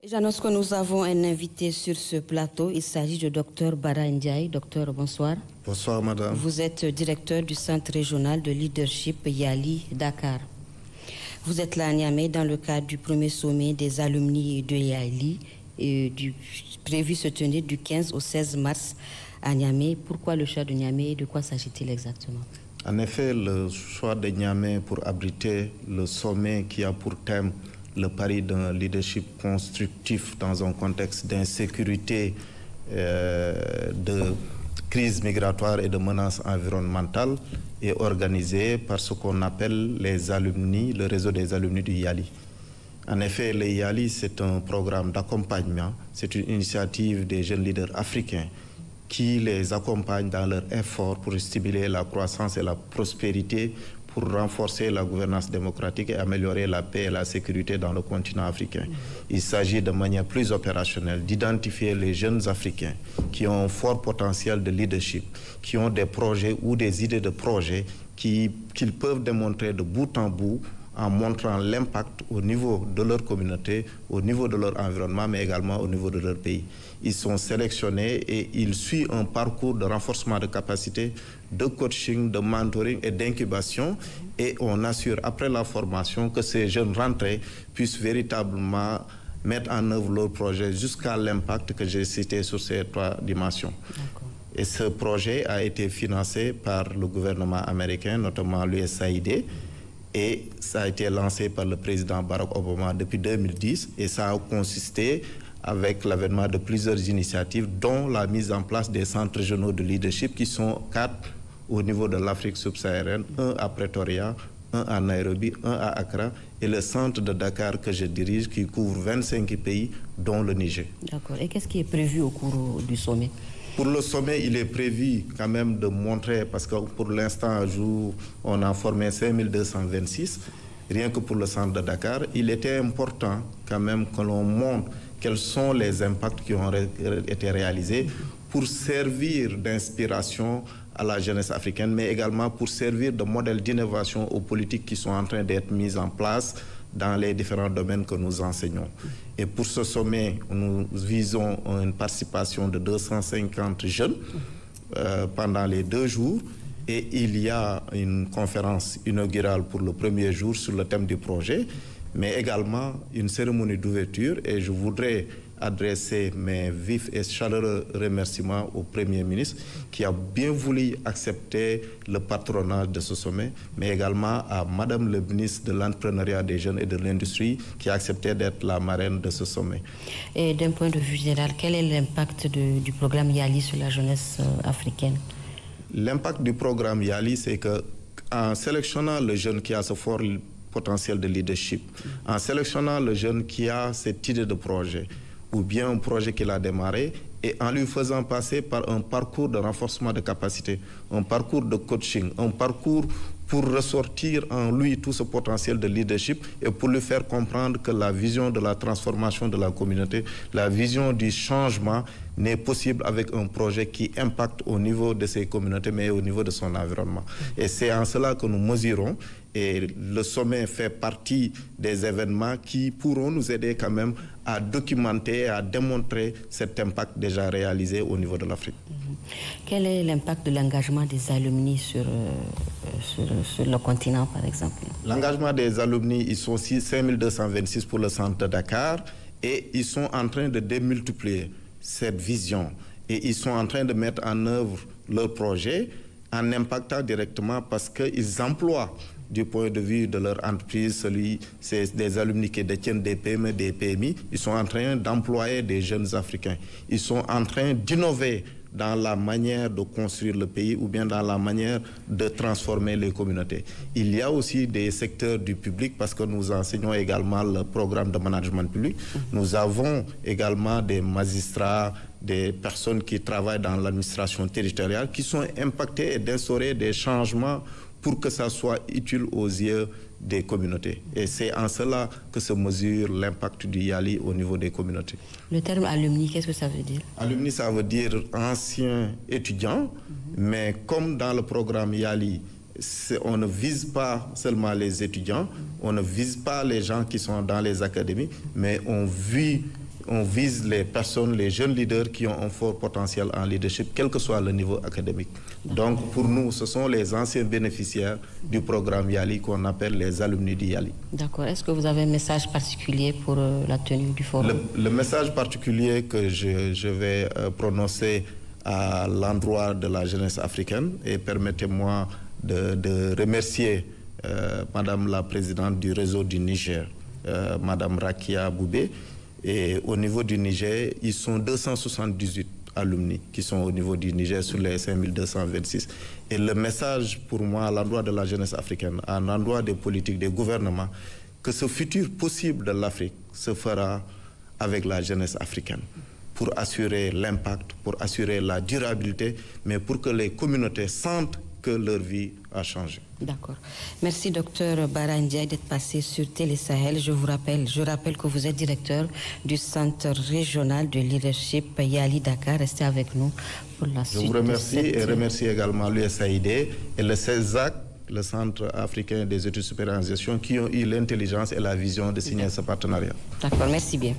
J'annonce que nous avons un invité sur ce plateau. Il s'agit du docteur Bara Ndiaye. Docteur, bonsoir. Bonsoir, madame. Vous êtes directeur du Centre régional de leadership Yali Dakar. Vous êtes là à Niamey dans le cadre du premier sommet des alumni de Yali, prévu se tenir du 15 au 16 mars à Niamey. Pourquoi le choix de Niamey et de quoi s'agit-il exactement? En effet, le choix de Niamey pour abriter le sommet qui a pour thème le pari d'un leadership constructif dans un contexte d'insécurité, de crise migratoire et de menaces environnementales est organisé par ce qu'on appelle les alumni, le réseau des alumni du Yali. En effet, le Yali, c'est un programme d'accompagnement, c'est une initiative des jeunes leaders africains qui les accompagne dans leur effort pour stimuler la croissance et la prospérité, pour renforcer la gouvernance démocratique et améliorer la paix et la sécurité dans le continent africain. Il s'agit de manière plus opérationnelle d'identifier les jeunes Africains qui ont un fort potentiel de leadership, qui ont des projets ou des idées de projets qu'ils peuvent démontrer de bout en bout en montrant l'impact au niveau de leur communauté, au niveau de leur environnement, mais également au niveau de leur pays. Ils sont sélectionnés et ils suivent un parcours de renforcement de capacité, de coaching, de mentoring et d'incubation. Et on assure après la formation que ces jeunes rentrés puissent véritablement mettre en œuvre leur projet jusqu'à l'impact que j'ai cité sur ces 3 dimensions. Et ce projet a été financé par le gouvernement américain, notamment l'USAID. Et ça a été lancé par le président Barack Obama depuis 2010 et ça a consisté avec l'avènement de plusieurs initiatives, dont la mise en place des centres régionaux de leadership qui sont 4 au niveau de l'Afrique subsaharienne, 1 à Pretoria, 1 à Nairobi, 1 à Accra et le centre de Dakar que je dirige qui couvre 25 pays, dont le Niger. D'accord. Et qu'est-ce qui est prévu au cours du sommet? Pour le sommet, il est prévu quand même de montrer, parce que pour l'instant, à jour, on a formé 5226, rien que pour le centre de Dakar. Il était important quand même que l'on montre quels sont les impacts qui ont été réalisés pour servir d'inspiration à la jeunesse africaine, mais également pour servir de modèle d'innovation aux politiques qui sont en train d'être mises en place dans les différents domaines que nous enseignons. Et pour ce sommet, nous visons une participation de 250 jeunes pendant les 2 jours. Et il y a une conférence inaugurale pour le premier jour sur le thème du projet, mais également une cérémonie d'ouverture. Et je voudrais adresser mes vifs et chaleureux remerciements au Premier ministre qui a bien voulu accepter le patronage de ce sommet, mais également à Madame le ministre de l'Entrepreneuriat des Jeunes et de l'Industrie qui a accepté d'être la marraine de ce sommet. Et d'un point de vue général, quel est l'impact du programme Yali sur la jeunesse africaine? L'impact du programme Yali, c'est qu'en sélectionnant le jeune qui a ce fort potentiel de leadership, en sélectionnant le jeune qui a cette idée de projet, ou bien un projet qu'il a démarré, et en lui faisant passer par un parcours de renforcement de capacité, un parcours de coaching, un parcours pour ressortir en lui tout ce potentiel de leadership et pour lui faire comprendre que la vision de la transformation de la communauté, la vision du changement n'est possible avec un projet qui impacte au niveau de ses communautés, mais au niveau de son environnement. Et c'est en cela que nous mesurons. Et le sommet fait partie des événements qui pourront nous aider quand même à documenter et à démontrer cet impact déjà réalisé au niveau de l'Afrique. Quel est l'impact de l'engagement des alumni sur le continent, par exemple? L'engagement des alumni, ils sont 5226 pour le centre de Dakar et ils sont en train de démultiplier cette vision et ils sont en train de mettre en œuvre leur projet en impactant directement parce qu'ils emploient du point de vue de leur entreprise, c'est des alumni qui détiennent des PME, des PMI, ils sont en train d'employer des jeunes Africains. Ils sont en train d'innover dans la manière de construire le pays ou bien dans la manière de transformer les communautés. Il y a aussi des secteurs du public parce que nous enseignons également le programme de management public. Nous avons également des magistrats, des personnes qui travaillent dans l'administration territoriale qui sont impactés et d'instaurer des changements pour que ça soit utile aux yeux des communautés. Et c'est en cela que se mesure l'impact du Yali au niveau des communautés. Le terme alumni, qu'est-ce que ça veut dire? Alumni, ça veut dire ancien étudiant, mais comme dans le programme Yali, on ne vise pas seulement les étudiants, on ne vise pas les gens qui sont dans les académies, mais on vise on vise les personnes, les jeunes leaders qui ont un fort potentiel en leadership, quel que soit le niveau académique. Donc pour nous, ce sont les anciens bénéficiaires du programme YALI qu'on appelle les alumni du YALI. D'accord. Est-ce que vous avez un message particulier pour la tenue du forum? Le message particulier que je vais prononcer à l'endroit de la jeunesse africaine, et permettez-moi de remercier Madame la Présidente du réseau du Niger, Madame Rakia Boubé. Et au niveau du Niger, ils sont 278 alumni qui sont au niveau du Niger sur les 5226. Et le message pour moi à l'endroit de la jeunesse africaine, à l'endroit des politiques, des gouvernements, que ce futur possible de l'Afrique se fera avec la jeunesse africaine, pour assurer l'impact, pour assurer la durabilité, mais pour que les communautés sentent que leur vie a changé. D'accord. Merci, docteur Bara Ndiaye, d'être passé sur Télé Sahel. Je rappelle que vous êtes directeur du Centre régional de leadership YALI Dakar. Restez avec nous pour la suite. Je vous remercie et remercie également l'USAID et le CESAC, le Centre africain des études supérieures en gestion, qui ont eu l'intelligence et la vision de signer ce partenariat. D'accord, merci bien.